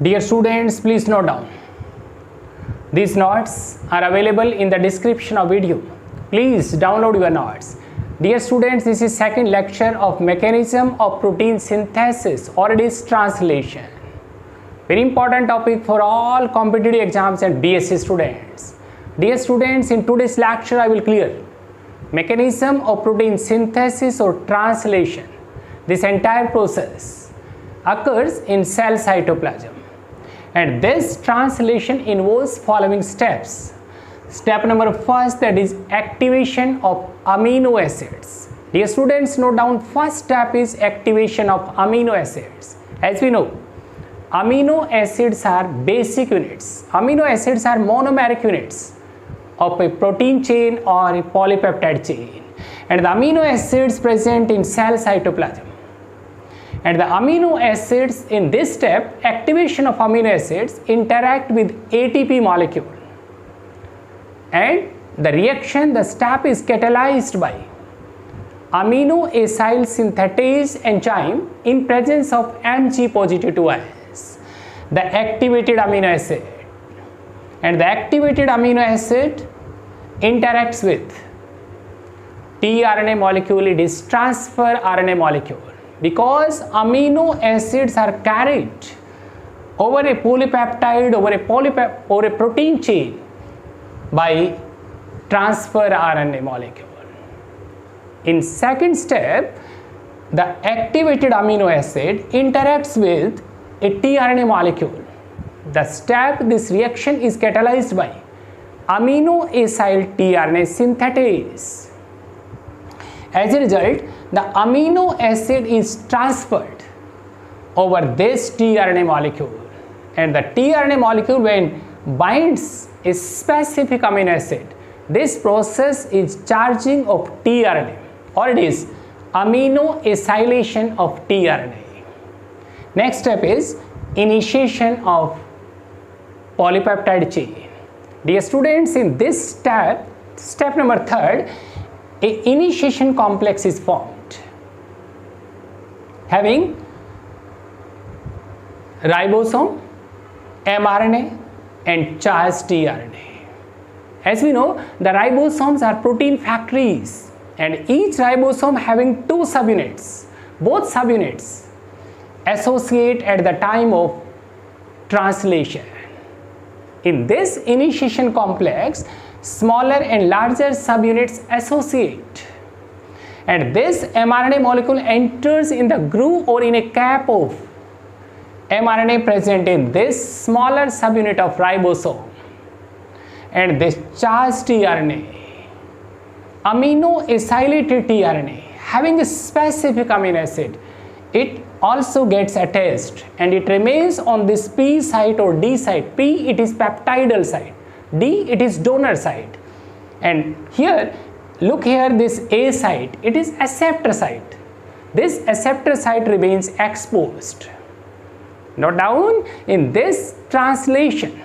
Dear students, please note down. These notes are available in the description of video. Please download your notes. Dear students, this is second lecture of mechanism of protein synthesis, or it is translation. Very important topic for all competitive exams and BSc students. Dear students, in today's lecture I will clear mechanism of protein synthesis or translation. This entire process occurs in cell cytoplasm, and this translation involves following steps. Step number first, that is activation of amino acids. Dear students, note down, first step is activation of amino acids. As we know, amino acids are basic units. Amino acids are monomeric units of a protein chain or a polypeptide chain, and the amino acids present in cell cytoplasm. And the amino acids in this step, activation of amino acids, interact with ATP molecule, and the reaction, the step is catalyzed by amino acyl synthetase enzyme in presence of Mg positive 2S, the activated amino acid. And the activated amino acid interacts with tRNA molecule. It is transfer RNA molecule, because amino acids are carried over a polypeptide, over a protein chain by transfer RNA molecule. In second step, the activated amino acid interacts with a tRNA molecule. This reaction is catalyzed by amino acyl tRNA synthetase. As a result, the amino acid is transferred over this tRNA molecule, and the tRNA molecule, when binds a specific amino acid, this process is charging of tRNA, or it is amino acylation of tRNA. Next step is initiation of polypeptide chain. Dear students, in this step number third, a initiation complex is formed having ribosome, mRNA and charged tRNA. As we know, the ribosomes are protein factories, and each ribosome having two subunits. Both subunits associate at the time of translation. In this initiation complex, smaller and larger subunits associate, and this mRNA molecule enters in the groove or in a cap of mRNA present in this smaller subunit of ribosome, and this charged tRNA, amino acylated tRNA having a specific amino acid, it also gets attached and it remains on this P site or D site. P, it is peptidal site, D, it is donor site, and here, look here, this A site, it is acceptor site. This acceptor site remains exposed. Note down, in this translation,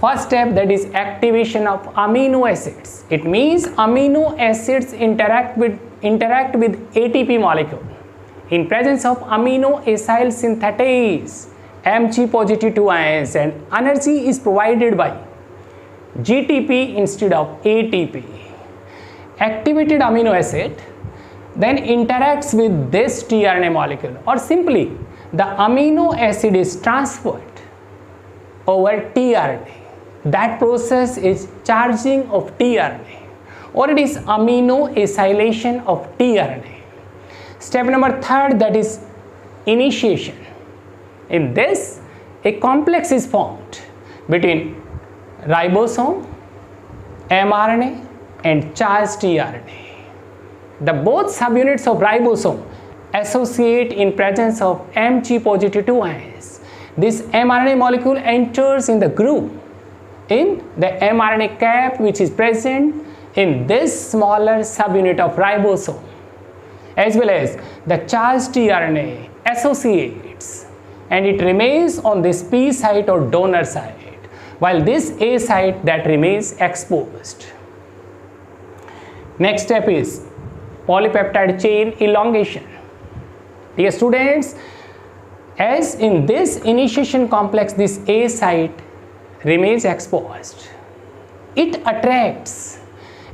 first step, that is activation of amino acids. It means amino acids interact with ATP molecule in presence of amino acyl synthetase, Mg positive 2S, and energy is provided by GTP instead of ATP. Activated amino acid then interacts with this tRNA molecule, or simply the amino acid is transferred over tRNA. That process is charging of tRNA, or it is amino acylation of tRNA. Step number third, that is initiation. In this, a complex is formed between ribosome, mRNA and charged tRNA. The both subunits of ribosome associate in presence of Mg positive 2S. This mRNA molecule enters in the groove in the mRNA cap which is present in this smaller subunit of ribosome, as well as the charged tRNA associates, and it remains on this P site or donor site, while this A site that remains exposed. Next step is polypeptide chain elongation. Dear students, As in this initiation complex, this A site remains exposed. It attracts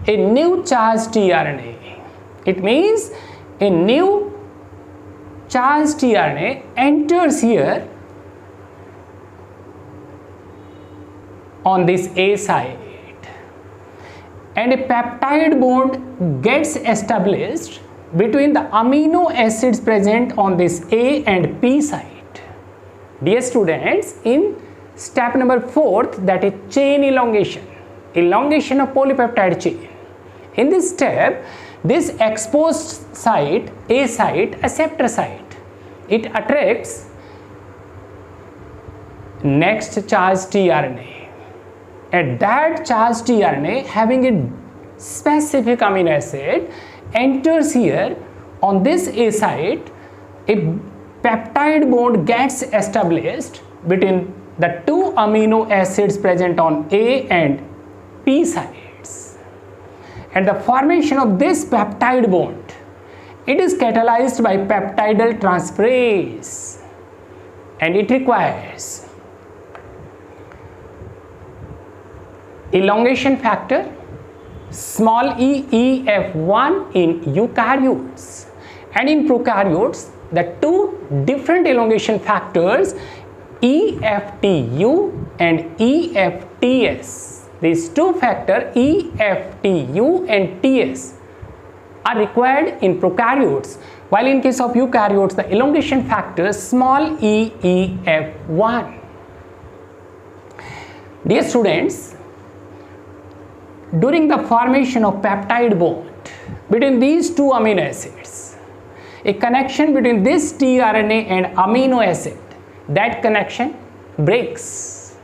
a new charged tRNA. It means a new charged tRNA enters here on this A site, and a peptide bond gets established between the amino acids present on this A and P site. Dear students, in step number 4th, that is chain elongation of polypeptide chain. In this step, this exposed site, A site, acceptor site, it attracts next charged tRNA, and that charged tRNA having a specific amino acid enters here on this A site. A peptide bond gets established between the two amino acids present on A and P sites, and the formation of this peptide bond, it is catalyzed by peptidyl transferase, and it requires elongation factor small e EF1 in eukaryotes, and in prokaryotes the two different elongation factors EFTU and EFTS. These two factors EFTU and TS are required in prokaryotes, while in case of eukaryotes the elongation factor small e EF1. Dear students, during the formation of peptide bond between these two amino acids, a connection between this tRNA and amino acid, that connection breaks.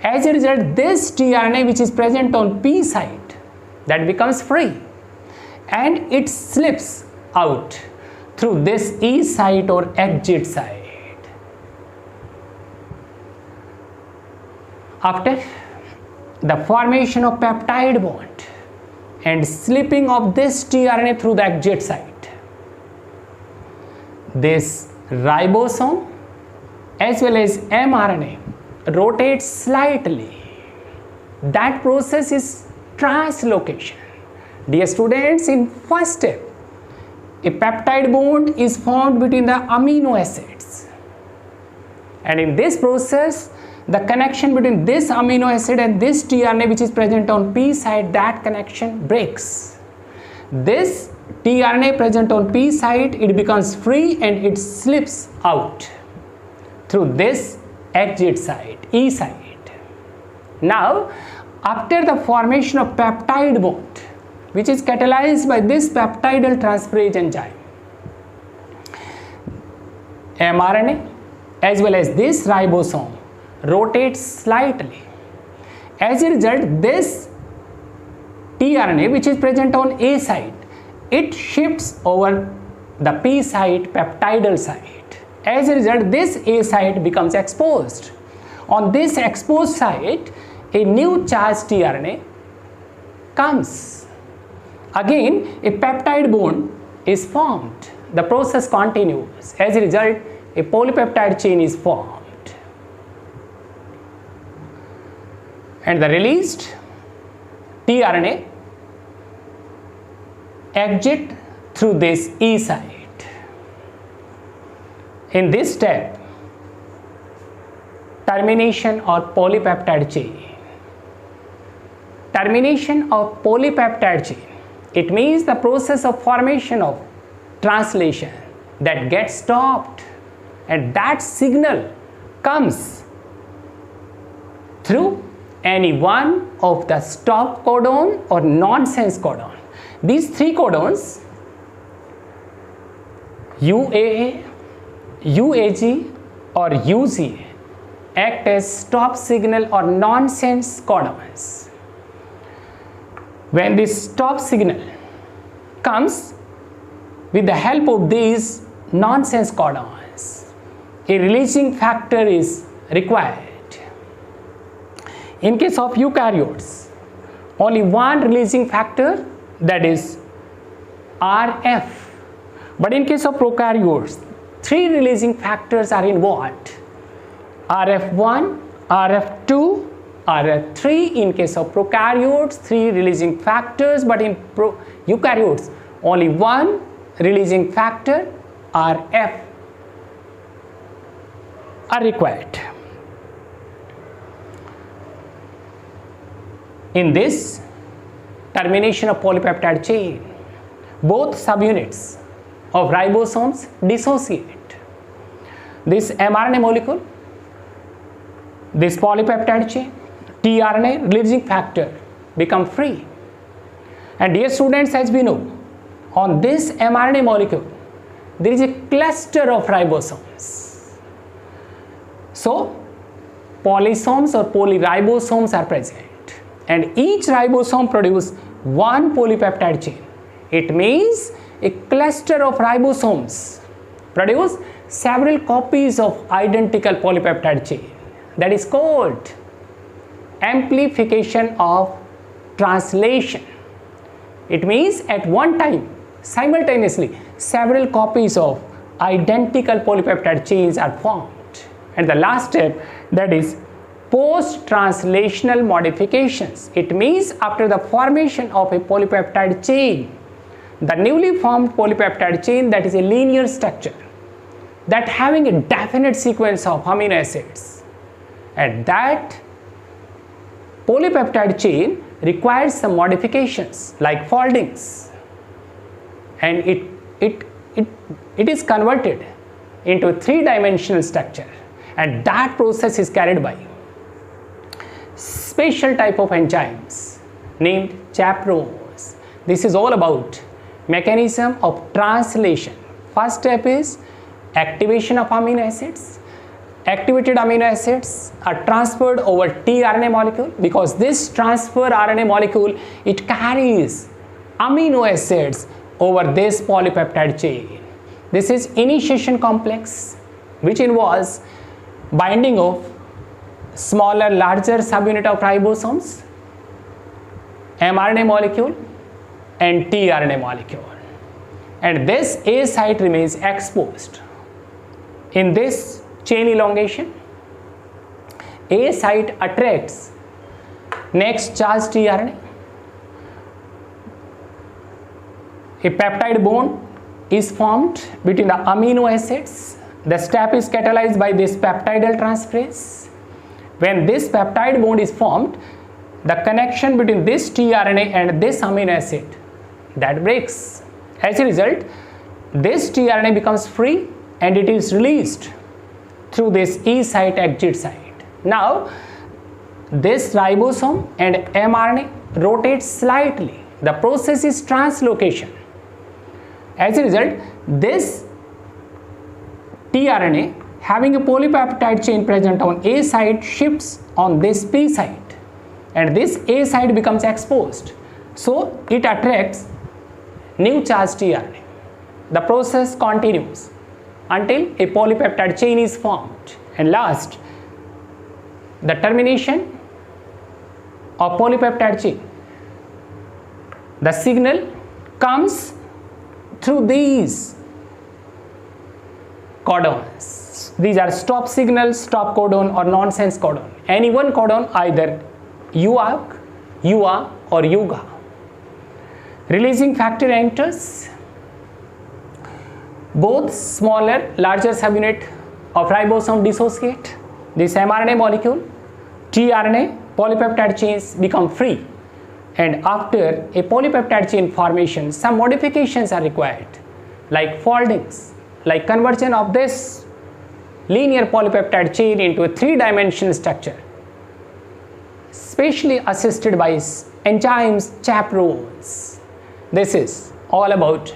As a result, this tRNA which is present on P site, that becomes free, and it slips out through this E site or exit site. After the formation of peptide bond and slipping of this tRNA through the exit site, this ribosome as well as mRNA rotates slightly. That process is translocation. Dear students, in first step, a peptide bond is formed between the amino acids, and in this process the connection between this amino acid and this tRNA which is present on P site, that connection breaks. This tRNA present on P site, it becomes free and it slips out through this exit site, E site. Now, after the formation of peptide bond, which is catalyzed by this peptidyl transferase enzyme, mRNA as well as this ribosome rotates slightly. As a result, this tRNA which is present on A site, it shifts over the P site, peptidyl site. As a result, this A site becomes exposed. On this exposed site, a new charged tRNA comes. Again, a peptide bond is formed. The process continues. As a result, a polypeptide chain is formed. And the released tRNA exit through this E site. In this step, termination of polypeptide chain. Termination of polypeptide chain, it means the process of formation of translation that gets stopped, and that signal comes through any one of the stop codon or nonsense codon. These three codons, UAA, UAG or UGA, act as stop signal or nonsense codons. When this stop signal comes with the help of these nonsense codons, a releasing factor is required. In case of eukaryotes, only one releasing factor, that is RF. But in case of prokaryotes, three releasing factors are involved: RF1, RF2, RF3. In case of prokaryotes, three releasing factors, but in eukaryotes, only one releasing factor, RF, are required. In this termination of polypeptide chain, both subunits of ribosomes dissociate. This mRNA molecule, this polypeptide chain, tRNA releasing factor become free. And dear students, as we know, on this mRNA molecule there is a cluster of ribosomes. So polysomes or polyribosomes are present, and each ribosome produces one polypeptide chain. It means a cluster of ribosomes produce several copies of identical polypeptide chain. That is called amplification of translation. It means at one time, simultaneously, several copies of identical polypeptide chains are formed. And the last step, that is post-translational modifications. It means after the formation of a polypeptide chain, the newly formed polypeptide chain, that is a linear structure that having a definite sequence of amino acids, and that polypeptide chain requires some modifications like foldings, and it is converted into three-dimensional structure, and that process is carried by special type of enzymes named chaperones. This is all about mechanism of translation. First step is activation of amino acids. Activated amino acids are transferred over tRNA molecule, because this transfer RNA molecule, it carries amino acids over this polypeptide chain. This is initiation complex, which involves binding of smaller larger subunit of ribosomes, mRNA molecule and tRNA molecule, and this A site remains exposed. In this chain elongation, A site attracts next charged tRNA. A peptide bond is formed between the amino acids. The step is catalyzed by this peptidal transferase. When this peptide bond is formed, the connection between this tRNA and this amino acid, that breaks. As a result, this tRNA becomes free and it is released through this E site exit site. Now this ribosome and mRNA rotate slightly. The process is translocation. As a result, this tRNA having a polypeptide chain present on A site shifts on this P site, and this A site becomes exposed. So it attracts new charged tRNA. The process continues until a polypeptide chain is formed, and last, the termination of polypeptide chain. The signal comes through these codons. These are stop signal, stop codon or nonsense codon. Any one codon, either UARC, UA or UGA. Releasing factor enters. Both smaller, larger subunit of ribosome dissociate. This mRNA molecule, tRNA, polypeptide chains become free. And after a polypeptide chain formation, some modifications are required, like foldings, like conversion of this linear polypeptide chain into a three-dimensional structure, specially assisted by enzymes chaperones. This is all about